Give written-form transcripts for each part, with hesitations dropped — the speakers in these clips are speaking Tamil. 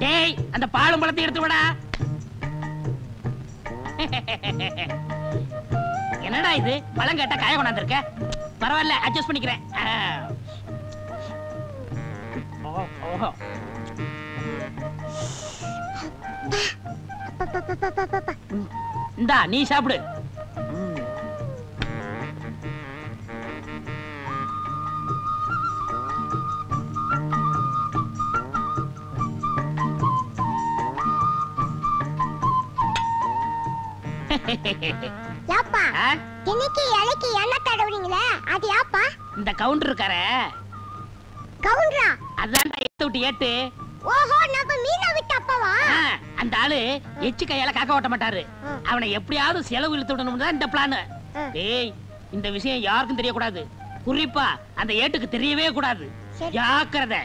டேய் அந்த பாலும் பழத்தை எடுத்து விடா. என்னடா இது பழம் கேட்டா காய கொண்டாந்துருக்க? பரவாயில்ல அட்ஜஸ்ட் பண்ணிக்கிறேன். இந்தா நீ சாப்பிடு. யாப்பா இன்னைக்கு இலைக்கு எண்ணெய் தடவுறீங்களே அது யாப்பா? இந்த கவுண்டர் இருக்காரே. கவுண்டரா? அதான்டா ஏத்து விட்டு ஏத்து. ஓஹோ நம்ம மீனா விட்டு அப்பவா? அந்த ஆளு எச்சு கையால காக்க ஓட்ட மாட்டாரு. அவனை எப்படியாவது செலவு இழுத்து விடணும் தான் இந்த பிளான். டேய் இந்த விஷயம் யாருக்கும் தெரியக்கூடாது. குறிப்பா அந்த ஏட்டுக்கு தெரியவே கூடாது. ஜாக்கிரதை.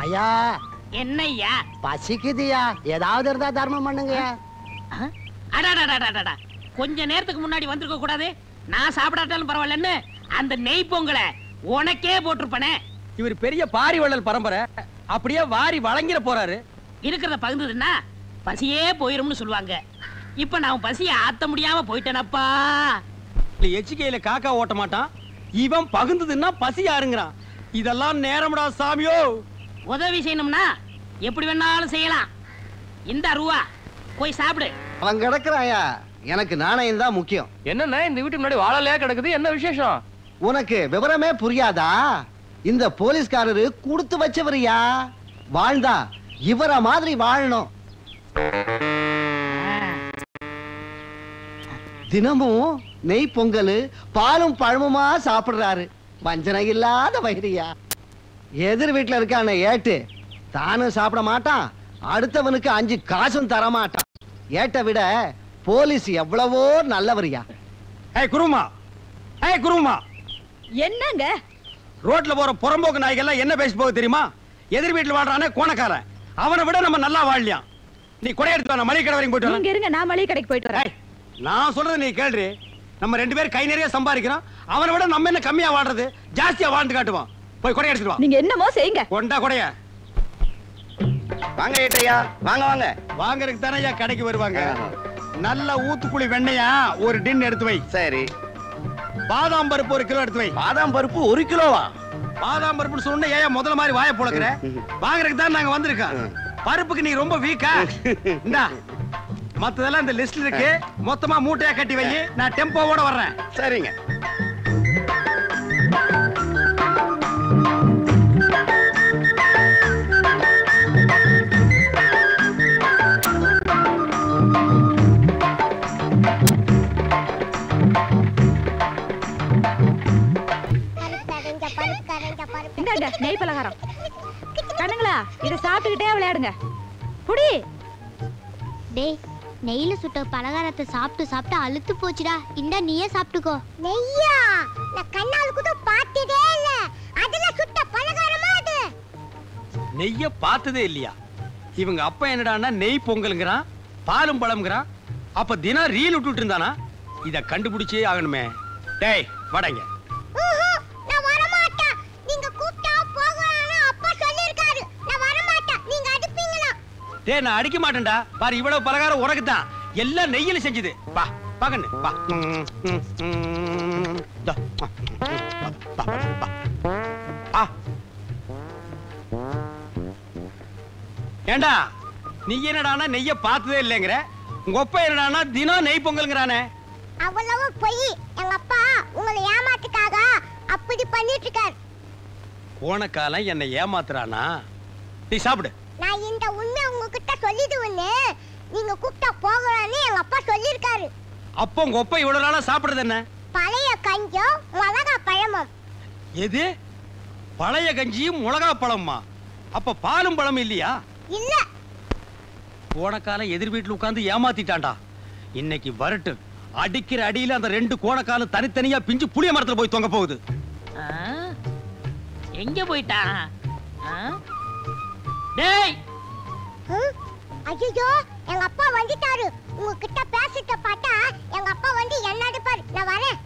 ஐயா என்னய்யா? பசிக்குதுயா, ஏதாவது இருந்தா தர்மம் பண்ணுங்க. கொஞ்ச நேரத்துக்கு முன்னாடி வந்திருக்க கூடாது. நான் சாப்பிடாட்டாலும் பரவாயில்லன்னு அந்த நெய் பொங்கலை உனக்கே போட்டிருப்பனே. இவர் பெரிய பாரி வள்ளல் பரம்பரை, அப்படியே வாரி வழங்கிட போறாரு. இருக்கிறத பகிர்ந்ததுன்னா பசியே போயிரும்னு சொல்லுவாங்க. இப்ப நான் பசிய ஆத்த முடியாம போயிட்டேனப்பா. எச்சிக்கையில காக்கா ஓட்ட மாட்டான், இவன் பகிர்ந்ததுன்னா பசி யாருங்கிறான். இதெல்லாம் நேரம்டா சாமியோ. உதவி செய்யணும்னா எப்படி வேணாலும் செய்யலாம். இந்த ரூவா போய் சாப்பிடு. அவன் கிடக்குறாயா, எனக்கு நாணயம் தான் முக்கியம். என்னன்னா இந்த வீட்டு முன்னாடி வாழலையா கிடக்குது, என்ன விசேஷம்? உனக்கு விவரமே புரியாதா? இந்த போலீஸ்காரரு கொடுத்து வச்சவரியா. வாழ்ந்தா இவர மாதிரி வாழணும். தினமும் நெய் பொங்கல் பாலும் பழமுமா சாப்பிடுறாரு. வஞ்சனை இல்லாத வயிறியா. எதிர் வீட்டுல இருக்கான ஏட்டு தானும் சாப்பிட மாட்டான், அடுத்தவனுக்கு 5 காசும் தர மாட்டான். ஏட்ட விட போலீஸ் எவ்வளவோ நல்லவரியா. ஏய் குருமா, ஏய் குருமா, என்னங்க ரோட்ல போற புறம்போக்கு நாய்கள்லாம் என்ன பேசி போக தெரியுமா? எதிர் வீட்டுல வாழ்றானே கோணக்காரன், அவனை விட நம்ம நல்லா வாழலாம். நீ கொடை எடுத்து வா, மளிகை கடை வரைக்கும் போயிட்டு நீங்க இருங்க, நான் மளிகை கடைக்கு போயிட்டு வரேன். நான் சொல்றது நீ கேள்றி. நம்ம 2 பேரும் கை நிறைய சம்பாதிக்கிறோம், அவனை விட நம்ம என்ன கம்மியா வாழ்றது, ஜாஸ்தியா வாழ்ந்து காட்டுவான். போய் கொடை எடுத்துட்டு வா. நீங்க என்னமோ செய்யுங்க. கொண்டா கொடைய. வாங்க ஏட்டையா, வாங்க வாங்க. வாங்கறதுக்கு தானே ஐயா கடைக்கு வருவாங்க. நல்ல ஊத்துக்குழி வெண்ணையா ஒரு டின் எடுத்து வை. சரி. பாதாம் பருப்பு 1 கிலோ எடுத்து வை. பாதாம் பருப்பு 1 கிலோவா? பாதாம் பருப்புன்னு சொன்ன ஏன் முதல்ல மாதிரி வாயை புழக்கிற? வாங்கறதுக்கு தான் நாங்க வந்திருக்கோம். பருப்புக்கு நீ ரொம்ப வீக்கா? இந்தா மத்ததெல்லாம் இந்த லிஸ்ட்ல இருக்கு, மொத்தமா மூட்டையா கட்டி வை. நான் டெம்போவோட வர்றேன். சரிங்க. இந்தாங்க நெய் பலகாரம். கண்ணுங்களா இத சாப்பிட்டுக்கிட்டே விளையாடுங்க. புடி. டேய் நெய்ல சுட்ட பலகாரத்தை சாப்பிட்டு சாப்பிட்டு அழுத்து போச்சுடா. இந்தா நீயே சாப்பிட்டுக்கோ. நெய்யா? நான் கண்ணால கூட பார்த்ததே இல்ல. அதுல சுட்ட பலகாரமா அது? நெய்ய பார்த்ததே இல்லையா? இவங்க அப்பா என்னடான்னா நெய் பொங்கல்ங்கறான், பாலும் பழம்ங்கறான். அப்ப தினம் ரீல் விட்டுட்டு இருந்தானா? இத கண்டுபிடிச்சே ஆகணுமே. டேய் வாடங்க. நான் வர மாட்டேன். நீங்க கூப்பிட்டா போகலாம்னு அப்பா சொல்லிருக்காரு. நான் வர மாட்டேன். நீங்க அடிப்பீங்களா? டேய் நான் அடிக்க மாட்டேன்டா. பாரு இவ்வளவு பலகாரம் உனக்கு தான். எல்லாம் நெய்யில செஞ்சது. வா பாக்கண்ணு வா. ஏண்டா நீ என்னடானா நெய்ய பார்த்ததே இல்லைங்கிற, உங்க அப்பா என்னடானா தினம் நெய் பொங்கல்ங்கறானே. அவ்வளவு பொய். எங்க அப்பா உங்களை ஏமாத்துக்காக அப்படி பண்ணிட்டு இருக்காரு. போன காலம் என்ன ஏமாத்துறானா? நீ சாப்பிடு. நான் இந்த உண்மை உங்ககிட்ட சொல்லிடுவேன்னு நீங்க கூப்பிட்டா போகலாம்னு எங்க அப்பா சொல்லிருக்காரு. அப்போ உங்க அப்பா இவ்வளவு நாளா சாப்பிடுறது என்ன? பழைய கஞ்சும் மிளகா பழமும். எது? பழைய கஞ்சியும் மிளகா பழமா? அப்ப பாலும் பழம் இல்லையா? இல்ல. போன காலம் எதிர் வீட்டுல உட்கார்ந்து ஏமாத்திட்டான்டா. இன்னைக்கு வரட்டு அடிக்கிற அடியில அந்த 2 கோணக்காலும் தனித்தனியா பிஞ்சு புளிய மரத்துல போய் தொங்க போகுது. எங்க போயிட்டான்? டேய் ஐயோ எங்க அப்பா வந்துட்டாரு. உங்ககிட்ட பேசிட்டு பார்த்தா எங்க அப்பா வந்து என்ன அடிப்பாரு. நான் வரேன்.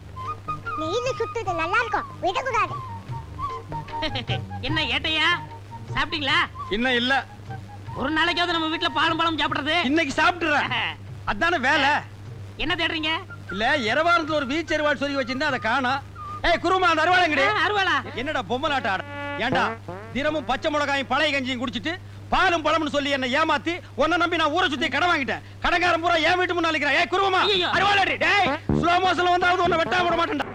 நெய்ல சுத்துது நல்லா இருக்கும், விடக்கூடாது. என்ன ஏட்டையா சாப்பிட்டீங்களா? இன்னும் இல்ல. ஒரு நாளைக்காவது நம்ம வீட்டுல பாலும் பழம் சாப்பிடுறது. இன்னைக்கு சாப்பிட்டுறேன். அதானே வேலை. என்ன தேடுறீங்க? இல்ல இரவாரத்துல ஒரு வீச்சு அருவாள் சொல்லி வச்சிருந்தா அதை காணோம். ஏய் குருமா அந்த அருவாளங்கடி. அருவாளா? என்னடா பொம்மை நாட்ட ஆட? ஏண்டா தினமும் பச்சை மிளகாயும் பழைய கஞ்சியும் குடிச்சிட்டு பாலும் பழம்னு சொல்லி என்ன ஏமாத்தி உன்னை நம்பி நான் ஊரை சுத்தி கடன் வாங்கிட்டேன். கடங்காரன் பூரா ஏன் வீட்டு முன்னால நிக்கிறா. ஏய் குருமா அருவாளடி. டேய் ஸ்லோ மோஷன்ல வந்தாவது உன்னை வெட்டாம விட மாட்டேன்டா.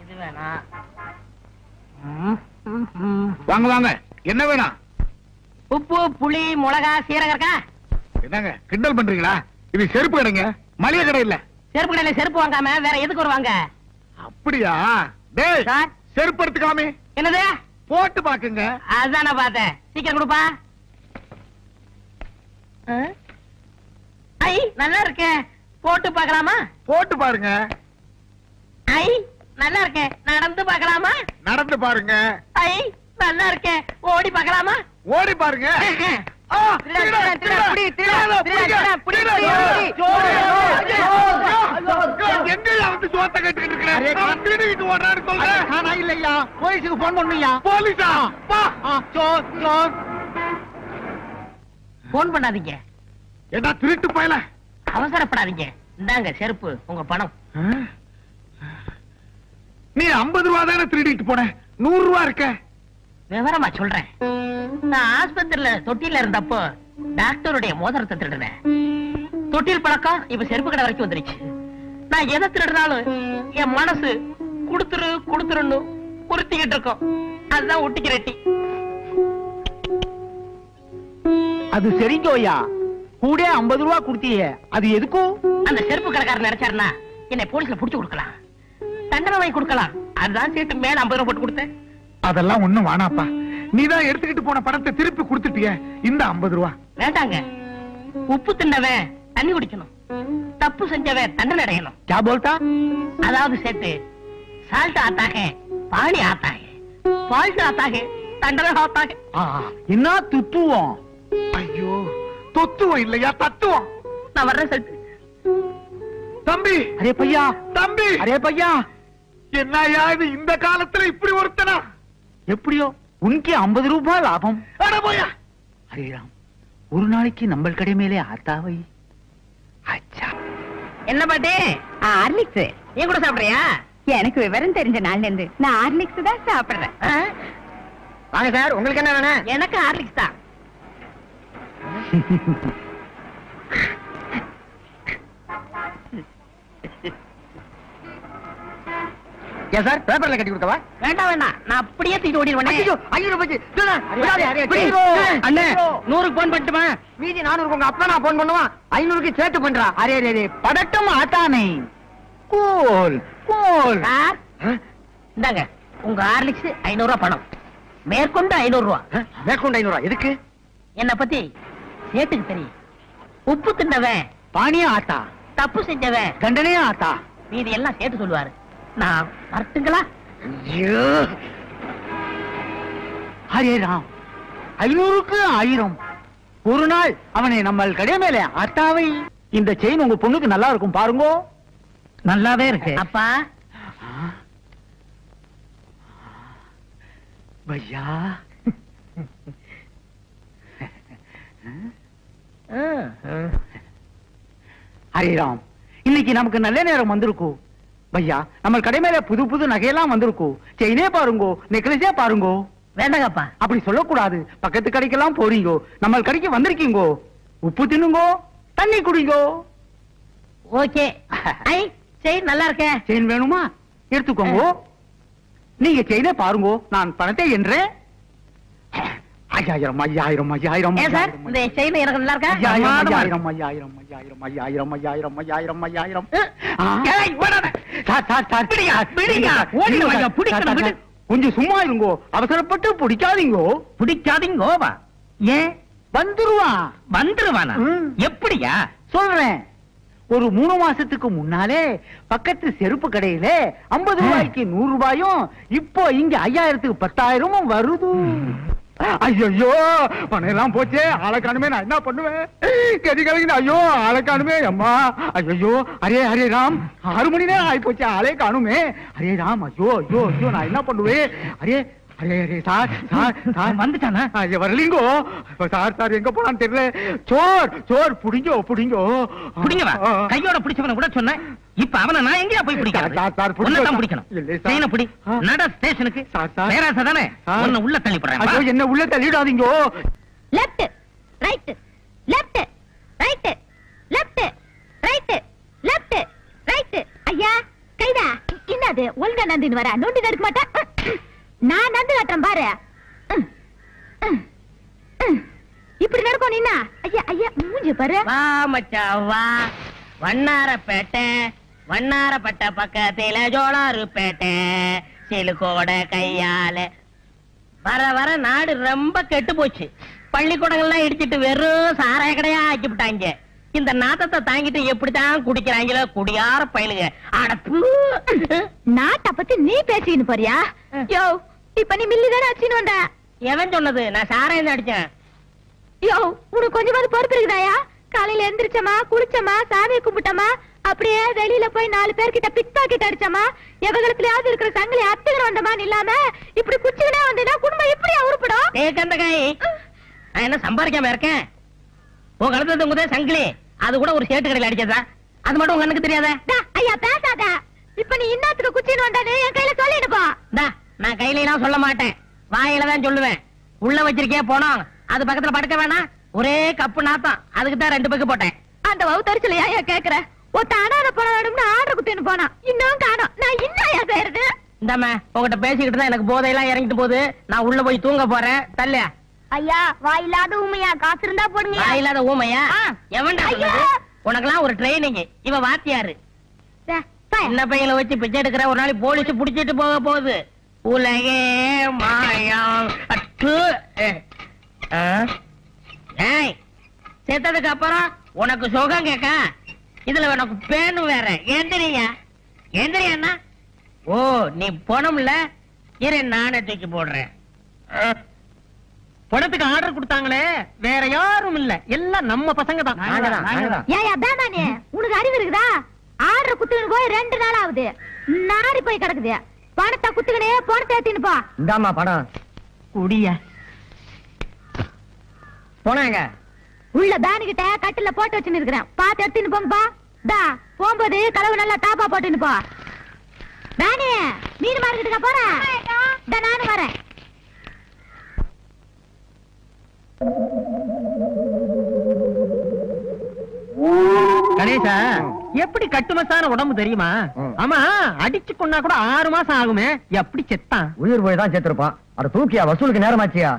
இது வேணா. வாங்க வாங்க. என்ன வேணும்? உப்பு புளி மிளகா சீரகம் இருக்கா? என்னங்க கிண்டல் பண்றீங்களா? இது செருப்பு கடைங்க, மளிகை கடை இல்ல. செருப்பு கடையில செருப்பு வாங்காம வேற எதுக்கு வருவாங்க? அப்படியா? டேய் சார். செருப்பு எடுத்துக்காமே. என்னது? போட்டு பாக்குங்க. அதான் நான் பார்த்தேன். சீக்கிரம் கொடுப்பா. ஐ நல்லா இருக்கே. போட்டு பார்க்கலாமா? போட்டு பாருங்க. ஐ நல்லா இருக்கே. நடந்து பார்க்கலாமா? நடந்து பாருங்க. ஐ நல்லா இருக்கே. ஓடி பார்க்கலாமா? ஓடி பாருங்க. ஆ, திருட, திருட, திருட, திருட, புடி, திருட, திருட, திருட, புடிங்க. திருட, புடி, திருட, புடி, சோறு. எங்கயா வந்து சோத்த கட்டிக்கிட்டு இருக்கிறேன்? நான் திருடிக்கிட்டு ஓடுறாரு சொல்றேன். நான் இல்லையா, போலீஸுக்கு போன் பண்ணுயா. போலீஸா? பா. சோர் சோர். போன் பண்ணாதீங்க, என்ன திருட்டு பயல? அவசரப்படாதீங்க. இந்தாங்க செருப்பு, உங்க பணம். நீ 50 ரூபா தானே திருடிட்டு போன, 100 ரூபா இருக்க. விவரமா சொல்றேன். நான் ஆஸ்பத்திரியில தொட்டில இருந்தப்போ டாக்டருடைய மோதிரத்தை திருடுனேன். தொட்டில் பழக்கம் இப்ப செருப்பு கடை வரைக்கும் வந்துருச்சு. நான் எதை திருடினாலும் என் மனசு குடுத்துரு குடுத்துருன்னு உறுத்திக்கிட்டு இருக்கோம். அதுதான் ஒட்டிக்கிறட்டி. அது சரிங்கோயா, கூட 50 ரூபா கொடுத்தியே, அது எதுக்கும்? அந்த செருப்பு கடைக்காரர் நினைச்சாருன்னா என்னை போலீஸ்ல புடிச்சு கொடுக்கலாம், தண்டனை வாங்கி கொடுக்கலாம். அதுதான் சீட்டு மேல 50 ரூபா போட்டு கொடுத்தேன். அதெல்லாம் ஒண்ணும் வேணாப்பா. நீதான் எடுத்துக்கிட்டு போன பணத்தை திருப்பி கொடுத்துட்டிய. இந்த 50 ரூபா வேண்டாங்க. உப்பு தின்னவன் தண்ணி குடிக்கணும், தப்பு செஞ்சவன் தண்டனை அடையணும். क्या बोलता? அதாவது சேட்டு, சால்ட் ஆத்தாக பாணி ஆத்தாக, ஃபால்ட் ஆத்தாக தண்டனை ஆத்தாக. என்ன துத்துவோம்? ஐயோ, தொத்துவம் இல்லையா, தத்துவம். நான் வர்றேன் சேட்டு. தம்பி, அரே பையா, தம்பி, அரே பையா. என்னையா இது இந்த காலத்துல இப்படி ஒருத்தனா? எப்படியோ உனக்கு 50 ரூபாய் லாபம். அட போயா. அரே ராம், ஒரு நாளைக்கு நம்ம கடை மேலே ஆத்தாவை. அச்சா, என்ன பாட்டி? ஹார்லிக்ஸ். நீ கூட சாப்பிடுறியா? எனக்கு விவரம் தெரிஞ்ச நாள்ல இருந்து நான் ஹார்லிக்ஸ் தான் சாப்பிடுறேன். வாங்க சார், உங்களுக்கு என்ன வேணும்? எனக்கு ஹார்லிக்ஸ் தான். ஏன் சார், பேப்பர்ல கட்டி கொடுக்கவா? வேண்டாம் வேண்டாம், நான் அப்படியே தூக்கிட்டு ஓடிடுவேன். ஐயோ, 500 போச்சு. அண்ணே, 100க்கு போன் பண்ணட்டுமா? மீதி 400 உங்க அப்பா நான் போன் பண்ணுவான். 500க்கு சேர்த்து பண்றா. அரே அரே, படட்டும் ஆட்டானே. Cool cool. சார், இந்தாங்க உங்க ஹார்லிக்ஸ் 500 ரூபாய் பணம். மேற்கொண்டு 500 ரூபாய். மேற்கொண்டு 500 ரூபாய் எதுக்கு? என்ன பத்தி சேட்டுக்கு தெரியும். உப்பு தின்னவன் பானியா ஆட்டா, தப்பு செஞ்சவன் தண்டனையா ஆட்டா. மீதி எல்லாம் சேர்த்து சொல்லுவாரு. நான் வரட்டுங்களா? ஐயோ, ஹரே ராம், 500க்கு 1000. ஒரு நாள் அவனை நம்ம கடை மேலே ஆட்டாவை. இந்த செயின் உங்க பொண்ணுக்கு நல்லா இருக்கும் பாருங்க. நல்லாவே இருக்கு அப்பா. பையா, ஹரே ராம், இன்னைக்கு நமக்கு நல்ல நேரம் வந்திருக்கும். பையா, நம்ம கடை மேல புது புது நகையெல்லாம் வந்திருக்கும். செயினே பாருங்கோ, நெக்லஸே பாருங்கோ. வேண்டாங்கப்பா. அப்படி சொல்லக்கூடாது. பக்கத்து கடைக்கெல்லாம் போறீங்கோ, நம்ம கடைக்கு வந்திருக்கீங்கோ. உப்பு தின்னுங்கோ, தண்ணி குடிங்கோ. ஓகே. ஐ செயின் நல்லா இருக்கே. செயின் வேணுமா? எடுத்துக்கோங்க. நீங்க செயினே பாருங்கோ, நான் பணத்தை என்றேன். 5000 5000 5000. ஏன் சார், இந்த செயின் எனக்கு நல்லா இருக்கா? 5000 5000 5000 5000 5000 5000 5000. ஏய், ஓடாத. சார் சார் சார், பிடிங்க, பிடிங்க. ஓடிங்க வாங்க, பிடிக்கணும், விடு. கொஞ்சம் சும்மா இருங்கோ, அவசரப்பட்டு பிடிக்காதீங்கோ. பிடிக்காதீங்கோவா? ஏன்? வந்துருவான். வந்துருவானா? ம். எப்படியா? சொல்றேன். ஒரு 3 மாசத்துக்கு முன்னாலே பக்கத்து செருப்பு கடையில 50 ரூபாய்க்கு 100 ரூபாயும், இப்போ இங்க 5000க்கு 10,000 வருது. ஐயோ பணம் எல்லாம் போச்சே, ஆளை காணுமே, நான் என்ன பண்ணுவேன்? கதி கலங்கின, ஐயோ ஆளை காணுமே அம்மா. ஐயோ அரே ஹரே ராம், 6 மணி நேரம் ஆகி போச்சு, ஆளே காணுமே. ஹரே ராம், ஐயோ ஐயோ ஐயோ, நான் என்ன பண்ணுவேன்? Array array array sir sir sir வந்துட்டானா? வரலீங்கோ சார். சார் எங்க போனான்னு தெரியல. சோர் சோர் புடிங்கோ புடிங்கோ புடிங்கவா? கையோட பிடிச்சவன கூட சொன்னேன். இப்ப அவனை நான் எங்கயா போய் பிடிக்கிறேன்? உன்னதான் பிடிக்கணும். ட்ரெயினை பிடி, நட ஸ்டேஷனுக்கு. பேராசை தானே, உன்னை உள்ள தள்ளி போடுறேன். ஐயோ என்ன உள்ள தள்ளிடாதீங்கோ. Left right left right left right left right. ஐயா கைதா, என்னது ஒழுங்கா நந்தின்னு வர? நோண்டி நடக்க மாட்டேன், நான் நந்து கட்டுறேன் பாரு. இப்படி நடக்கும் நீனா? ஐயா ஐயா மூஞ்சி பாரு. வா மச்சான் வா, வண்ணாரப்பேட்டை, வண்ணாரப்பட்ட பக்கத்தில ஜோளாருப்பேட்டை, சிலுக்கோட கையால. வர வர நாடு ரொம்ப கெட்டு போச்சு. பள்ளிக்கூடங்கள்லாம் இடிச்சிட்டு வெறும் சாராய கடையா ஆக்கி விட்டாங்க. இந்த நாத்தத்தை தாங்கிட்டு எப்படித்தான் குடிக்கிறாங்களோ குடியார பயலுங்க. அடப்பு, நாட்டை பத்தி நீ பேசின்னு போறியா? யோ இப்ப நீ மில்லி தானே அடிச்சுன்னு வந்த. எவன் சொன்னது? நான் சாராயம் தான் அடிச்சேன். யோ உனக்கு கொஞ்சமாவது பொறுப்பு இருக்குதாயா? காலையில எந்திரிச்சமா, குளிச்சமா, சாமியை கும்பிட்டமா, அப்படியே வெளியில போய் 4 பேர்கிட்ட பிக் பாக்கெட் அடிச்சமா, எவகலத்திலயாவது இருக்கிற சங்கிலி அத்துக்கிற வந்தமான்னு இல்லாம இப்படி குச்சிக்கினே வந்தீங்கன்னா குடும்பம் எப்படியா உருப்படும்? ஏக்கந்த காய், நான் என்ன சம்பாதிக்காம இருக்கேன்? உன் கழுத்து உங்கதே சங்கிலி, அது கூட ஒரு சேட்டு கடையில் அடிச்சதா? அது மட்டும் உங்க கண்ணுக்கு தெரியாத? ஐயா பேசாத. இப்ப நீ இன்னத்துக்கு குச்சின்னு வந்தானே என் கையில சொல்லிடுப்பா. நான் கையில எல்லாம் சொல்ல மாட்டேன், வாயில தான் சொல்லுவேன். உள்ள வச்சிருக்கே போனோம், அது பக்கத்துல படுக்க வேணாம், ஒரே கப்பு நாத்தம். அதுக்கு தான் 2 பக்கு போட்டேன். அந்த வவுத்தரிச்சல ஏன் கேக்குற? ஒத்த அனாத போன வேணும்னு ஆர்டர் குத்தின்னு போனா, இன்னும் காணோம். நான் இன்னும் ஏன் செய்யறது? இந்தாம உங்ககிட்ட பேசிக்கிட்டு தான் எனக்கு போதையெல்லாம் இறங்கிட்டு போகுது. நான் உள்ள போய் தூங்க போறேன். தல்லையா? ஐயா வாயில்லாத ஊமையா, காசு இருந்தா போடுங்க. வாயில்லாத ஊமையா? எவன்டா சொன்னது? உனக்கெல்லாம் ஒரு ட்ரைனிங். இவ வாத்தியாரு. சின்ன பையனை வச்சு பிச்சை எடுக்கிற, ஒரு நாளைக்கு போலீஸ் புடிச்சிட்டு போக போகுது. உலகே மாயம். செத்ததுக்கு அப்புறம் உனக்கு சுகம் கேட்க, இதுல உனக்கு பேனும் வேற. எந்திரியா எந்திரியா? ஓ நீ பணம்ல இரு, நானே தூக்கி போடுறேன். பணத்துக்கு ஆர்டர் கொடுத்தாங்களே, வேற யாரும் இல்ல, எல்லாம் நம்ம பசங்க தான். ஏயா பேமானே, உனக்கு அறிவு இருக்குதா? ஆர்டர் குத்துக்கின்னு போய் 2 நாள் ஆகுது, நாரி போய் கிடக்குது. பணத்தை குத்துக்கினே பணத்தை ஏத்தின்னு போ. இந்தாமா பணம். குடியா போனாங்க. உள்ள பேனு கிட்ட கட்டில போட்டு வச்சுன்னு இருக்கிறேன், பாத்து எடுத்துன்னு போங்கப்பா. தா போகும்போது கலவு நல்லா தாப்பா போட்டுன்னு போ. பேனே மீன் மார்க்கெட்டுக்கா போறேன், நானும் வரேன். கணேசா, எப்படி கட்டுமசான உடம்பு தெரியுமா? ஆமா, அடிச்சு கொண்டா கூட 6 மாசம் ஆகுமே, எப்படி செத்தான்? உயிர் போய் தான் செத்துருப்பான். அட தூக்கியா, வசூலுக்கு நேரமாச்சியா?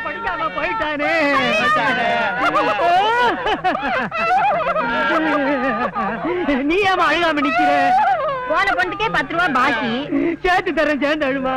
படிக்காம போயிட்டானே. நீ ஏமா அழுகாம நிக்கிற? போன பண்டுக்கே 10 ரூபாய் பாக்கி. சேர்த்து தரேன், சேர்ந்து அழுமா.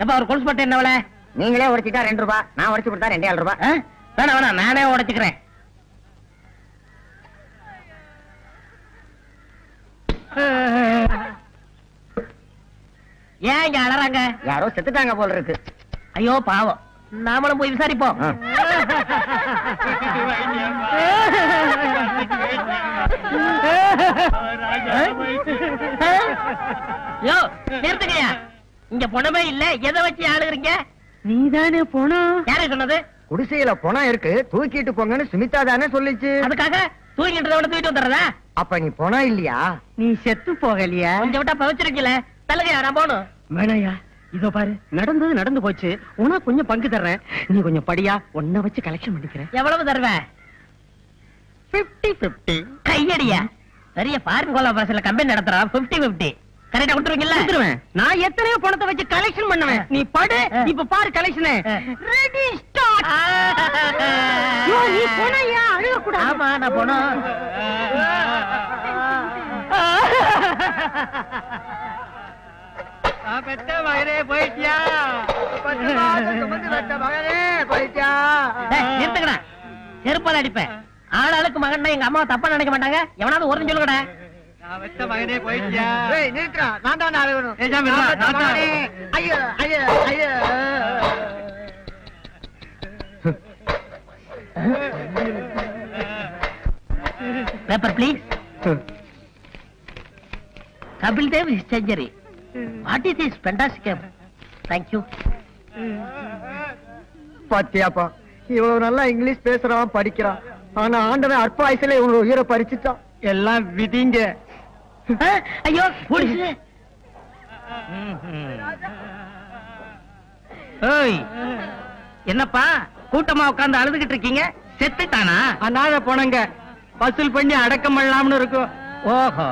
எப்ப ஒரு கொலுசு பட்டு என்ன? நீங்களே உடைச்சிட்டா 2 ரூபாய், நான் உடைச்சு கொடுத்தா 2 ரூபாய். வேணா வேணா, நானே உடைச்சுக்கிறேன். ஏன் இங்க அலறாங்க? யாரோ செத்துட்டாங்க போல இருக்கு. ஐயோ பாவம், நாமளும் போய் விசாரிப்போம். யோ நிறுத்துங்கயா, இங்க பணமே இல்ல, எதை வச்சு ஆளுகிறீங்க? நீதானே போனோம். யாரே சொன்னது? குடிசையில பணம் இருக்கு, தூக்கிட்டு போங்கன்னு சுமிதா தானே சொல்லிச்சு. அதுக்காக தூக்கிட்டு தூக்கிட்டு வந்துடுறதா? அப்ப நீ பணம் இல்லையா? நீ செத்து போகலையா? கொஞ்சம் விட்டா பவிச்சிருக்கல. தள்ளுங்க, நான் போகணும். வேணையா, இதோ பாரு, நடந்தது நடந்து போச்சு. உனக்கு கொஞ்சம் பங்கு தர்றேன், நீ கொஞ்சம் படியா, ஒன்ன வச்சு கலெக்ஷன் பண்ணிக்கிறேன். எவ்வளவு தருவ? 50-50. கையடியா? பெரிய ஃபாரின் கோலாபரேஷன்ல கம்பெனி நடத்துறா. 50-50 கரெக்டா கொடுத்துருவீங்கல்ல? கொடுத்துருவேன். நான் எத்தனையோ பணத்தை வச்சு கலெக்ஷன் பண்ணுவேன். நீ படு, இப்ப பாரு கலெக்ஷன். Ready start. நீ போனையா? அழுக கூடாது. ஆமா நான் போனோம். பெத்த மகனே போயிட்டியா? மகனே போயிட்டியா? நிறுத்துக்கடா, செருப்பால அடிப்பேன். ஆளாளுக்கு மகன் எங்க அம்மா தப்பா நினைக்க மாட்டாங்க. எவனாவது ஒரு சொல்லுங்கடா. பெத்த மகனே போயிட்டியா? நிறுத்துறா, நான் தான் அழுகணும். ஐயோ ஐயோ ஐயோ. Paper please. Kapil Dev is surgery. What is this fantastic? Thank you. பாத்தியாப்பா, இவ்வளவு நல்லா இங்கிலீஷ் பேசுறான், படிக்கிறான். ஆனா ஆண்டவன் அற்ப வயசுல இவ்வளவு உயிரை பறிச்சுட்டான். எல்லாம் விதிங்க. ஐயோ போலீஸ். ஏய் என்னப்பா கூட்டமா உட்கார்ந்து அழுதுகிட்டு இருக்கீங்க? செத்துட்டானா? அனாத போனங்க வசூல் பண்ணி அடக்கம் பண்ணலாம்னு இருக்கும். ஓஹோ.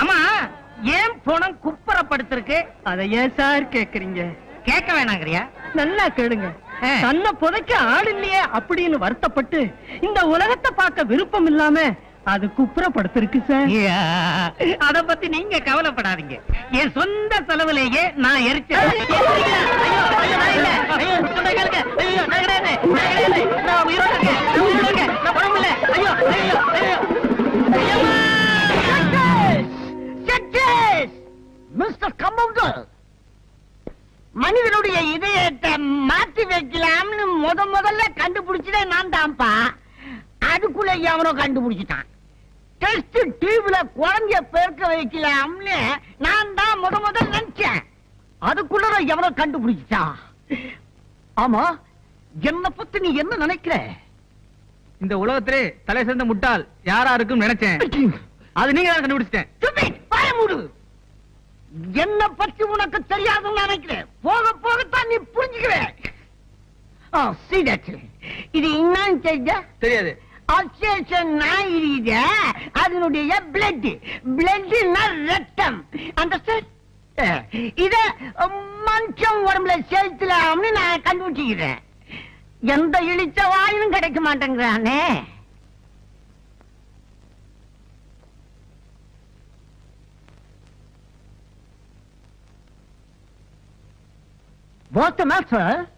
ஆமா, ஏன் பணம் குப்புறப்படுத்திருக்கு? அதை ஏன் சார் கேக்குறீங்க? கேட்க வேணாங்கறியா? நல்லா கேளுங்க. தன்னை புதைக்க ஆள் இல்லையே அப்படின்னு வருத்தப்பட்டு இந்த உலகத்தை பார்க்க விருப்பம் இல்லாம அது குப்புறப்படுத்திருக்கு சார். அத பத்தி நீங்க கவலைப்படாதீங்க. என் சொந்த செலவுலேயே நான் எரிச்சேன். மிஸ்டர் கம்பவுண்டர், மனிதனுடைய இதயத்தை மாத்தி வைக்கலாம்னு முதல்ல கண்டுபிடிச்சதே நான் தான்ப்பா. அதுக்குள்ள எவனோ கண்டுபிடிச்சிட்டான். டெஸ்ட் டியூப்ல குழந்தைய பெருக்க வைக்கலாம்னு நான் தான் முதல் நினைச்சேன். அதுக்குள்ள எவனோ கண்டுபிடிச்சிட்டான். ஆமா, என்ன பத்தி நீ என்ன நினைக்கிற? இந்த உலகத்திலே தலை சேர்ந்த முட்டாள் யாரா இருக்கும் நினைச்சேன். அது நீங்க தான் கண்டுபிடிச்சிட்டேன். வாய மூடு. என்ன பத்தி உனக்கு தெரியாதுன்னு நினைக்கிறேன். போக போகத்தான் நீ புரிஞ்சுக்குவே. இது என்னன்னு தெரிஞ்சா? தெரியாது. அதனுடைய பிளட் ரத்தம். இத மனுஷன் உடம்புல செலுத்தலாம்னு நான் கண்டுபிடிச்சுக்கிறேன். எந்த இழிச்ச வாயிலும் கிடைக்க மாட்டேங்கிறானே.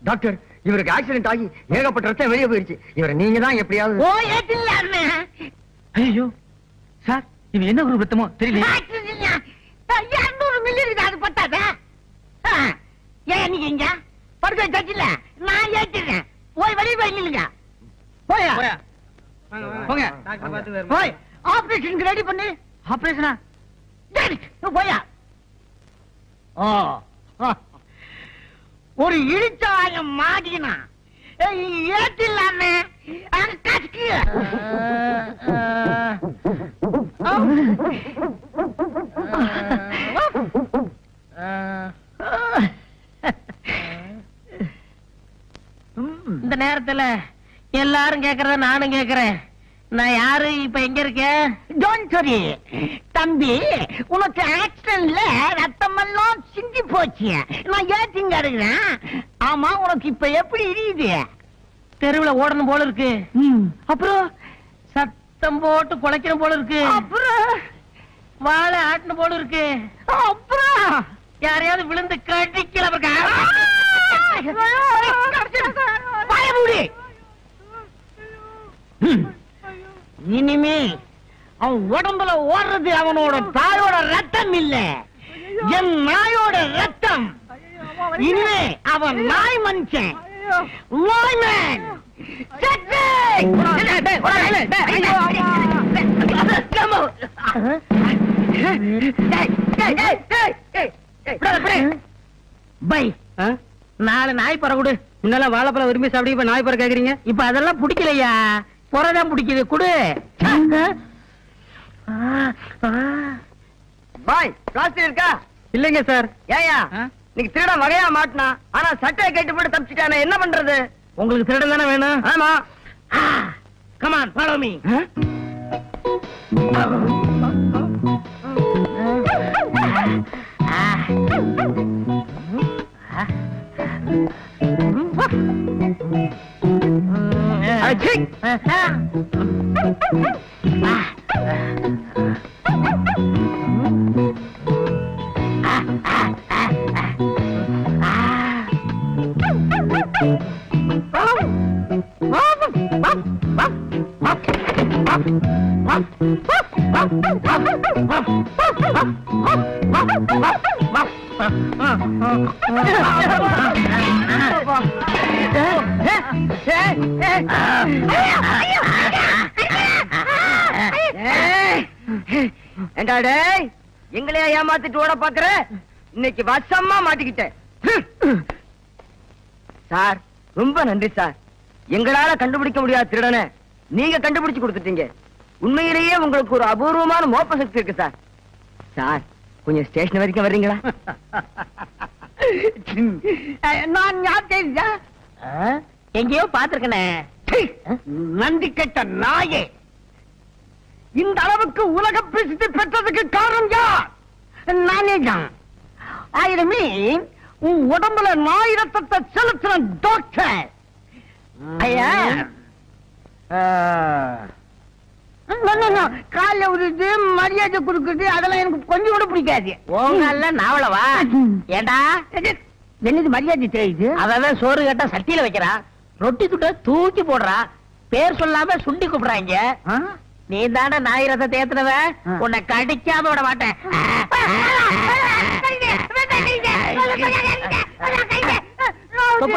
டாக்டர், இவருக்கு ஆக்சிடென்ட் ஆகி ஏகப்பட்ட ரத்தம் வெளியே போயிருச்சு. இவரை நீங்க தான் எப்படியாவது. ஐயோ சார், இவன் என்ன ஒரு ரத்தமோ தெரியல. 200 மில்லி இருக்கு, அது பத்தாதா? ஏன் நீங்க இங்க படுக்க வச்சில நான் ஏத்திடுறேன். போய் வெளியே போய் நில்லுங்க. போயா போங்க. போய் ஆபரேஷனுக்கு ரெடி பண்ணு. ஆபரேஷனா? போயா. ஒரு இழிச்சாயம் மாடினா ஏத்தில்லாமே இந்த நேரத்துல எல்லாரும் கேக்குறத நானும் கேக்குறேன். நான் யாரு, இப்ப எங்க இருக்கேன்? டோன்ட் வரி தம்பி, உனக்கு ஆக்சிடென்ட்ல ரத்தமெல்லாம் சிந்தி போச்சு. நான் ஏத்திங்க இருக்கிறேன். ஆமா, உனக்கு இப்ப எப்படி இருக்குது? தெருவுல ஓடணும் போல இருக்கு. அப்புறம் சத்தம் போட்டு குலைக்கணும் போல இருக்கு. அப்புறம் வாழை ஆட்டணும் போல இருக்கு. அப்புறம் யாரையாவது விழுந்து கடிக்கல. இனிமே அவன் உடம்புல ஓடுறது அவனோட தாயோட ரத்தம் இல்ல, என் நாயோட ரத்தம். இனிமே அவன் நாய் மனுஷன். நாய்மேன். பை 4 நாய் பற கொடு. முன்னால வாழைப்பழம் விரும்பி சாப்பிட்டு இப்ப நாய் பற கேக்குறீங்க? இப்ப அதெல்லாம் பிடிக்கலையா? புறதான் பிடிக்குது. குடு. பாய், காசு இருக்கா? இல்லைங்க சார். ஏயா நீங்க திருட வகையா மாட்டினா, ஆனா சட்டையை கட்டி போட்டு தப்பிச்சுட்டானே, என்ன பண்றது? உங்களுக்கு திருடன் தானே வேணும்? ஆமா. Come on, follow me. எங்களையா ஏமாத்திட்டு ஓட பாக்குற? இன்னைக்கு வசமா மாட்டிக்கிட்டேன் சார். ரொம்ப நன்றி சார். எங்களால கண்டுபிடிக்க முடியாத திருடனை நீங்க கண்டுபிடிச்சு கொடுத்துட்டீங்க. உண்மையிலேயே உங்களுக்கு ஒரு அபூர்வமான மோப்ப சக்தி இருக்கு சார். சார் கொஞ்சம் ஸ்டேஷன் வரைக்கும் வர்றீங்களா? நான் எங்கேயோ பாத்துருக்கனே. நன்றி கெட்ட நாயே, இந்த அளவுக்கு உலக பிரசித்தி பெற்றதுக்கு காரணம் யார்? நானே தான். ஆயிரமே உன் உடம்புல நாய் ரத்தத்தை செலுத்தின டாக்டர். ஐயா கால உருது மரியாதை கொடுக்குது, அதெல்லாம் எனக்கு கொஞ்சம் கூட பிடிக்காது. உங்கள நாவளவா? ஏண்டா என்னது மரியாதை தெரியுது? அவன் சோறு கேட்டா சட்டியில வைக்கிறான், ரொட்டி துட்ட தூக்கி போடுறான், பேர் சொல்லாம சுண்டி கூப்பிடுறாங்க. நீ தானே நாய் ரசத்தை ஏத்துனவ, உன்னை கடிக்காம விட மாட்டேன்.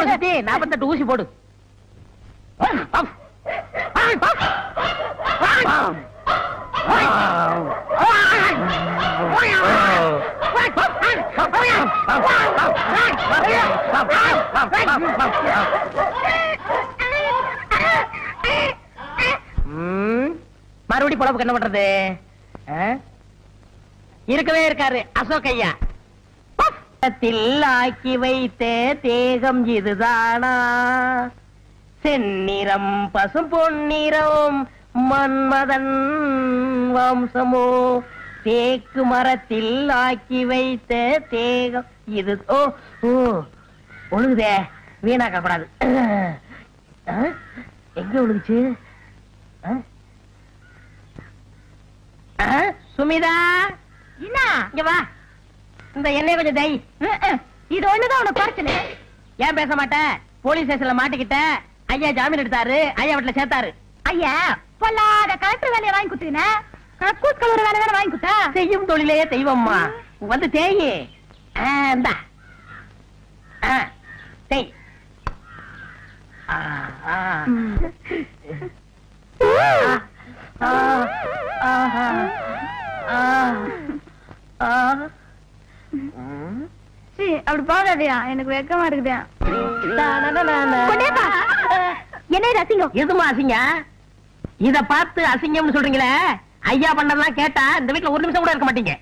சுத்தி 48 ஊசி போடு. மறுபடி பொழப்புக்கு என்ன பண்றது? இருக்கவே இருக்காரு அசோக் ஐயா. ஆக்கி வைத்த தேகம் இதுதானா? செந்நிறம் பசும் பொன்னிறம் மன்மதன் வம்சமோ? தேக்கு மரத்தில் ஆக்கி வைத்த தேகம் இது. ஓ ஓ ஒழுகுதே, வீணாக்க கூடாது. எங்க ஒழுகுச்சு? சுமிதா என்ன? இங்க வா, இந்த எண்ணெய் கொஞ்சம் தை. இது ஒண்ணுதான் உனக்கு பிரச்சனை. ஏன் பேச மாட்டேன்? போலீஸ் ஸ்டேஷன்ல மாட்டிக்கிட்ட. ஐயா ஜாமீன் எடுத்தாரு, ஐயா வீட்டுல சேர்த்தாரு. ஐயா பொல்லாத கலெக்டர் வேலையை வாங்கி கொடுத்தீங்கன்னா கக்கூஸ் கலர் வேலை தானே வாங்கி கொடுத்தா? செய்யும் தொழிலையே தெய்வம்மா. வந்து தேயி. இந்தா தேய். அப்படி போகாதியா, எனக்கு வெக்கமா இருக்குதா. என்ன அசிங்கம்? எதுமா அசிங்க? இத பார்த்து அசிங்கம்னு சொல்றீங்களே, ஐயா பண்ணதெல்லாம் கேட்டா இந்த வீட்டுல ஒரு நிமிஷம் கூட இருக்க மாட்டீங்க.